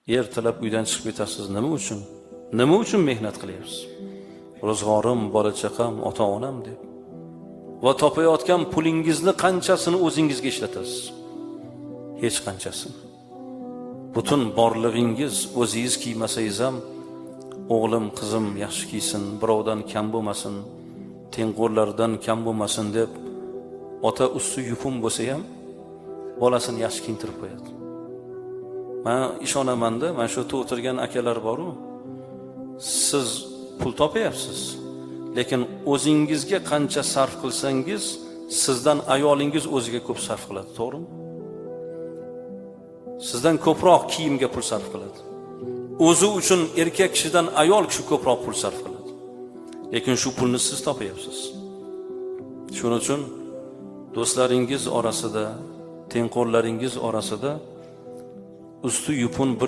Ertalab uydan chiqib ketasiz. Nima uchun? Nima uchun mehnat qilyapsiz? Ro'zg'orim, bola chaqam, ota-onam deb. Va topayotgan pulingizni qanchasini o'zingizga ishlatasiz? Hech qanchasini. Butun borlig'ingiz o'zingiz kiymasangiz ham o'g'lim, qizim yaxshi kiysin, birovdan kam bo'lmasin, tengqurlardan kam bo'lmasin deb ota usti yupun bo'lsa ham bolasini yaxshi kiyintirib qo'yadi. Men ishonaman-da, mana shu yerda o'tirgan akalar bor-ku, siz pul topayapsiz, lekin o'zingizga qancha sarf qilsangiz, sizdan ayolingiz o'ziga ko'p sarf qiladi, to'g'rimi? Sizdan ko'proq kiyimga pul sarf qiladi. O'zi uchun erkak kishidan ayol kishi ko'proq pul sarf qiladi. Lekin shu pulni siz topayapsiz. Shuning uchun do'stlaringiz orasida, tengqurlaringiz orasida usti yupun bir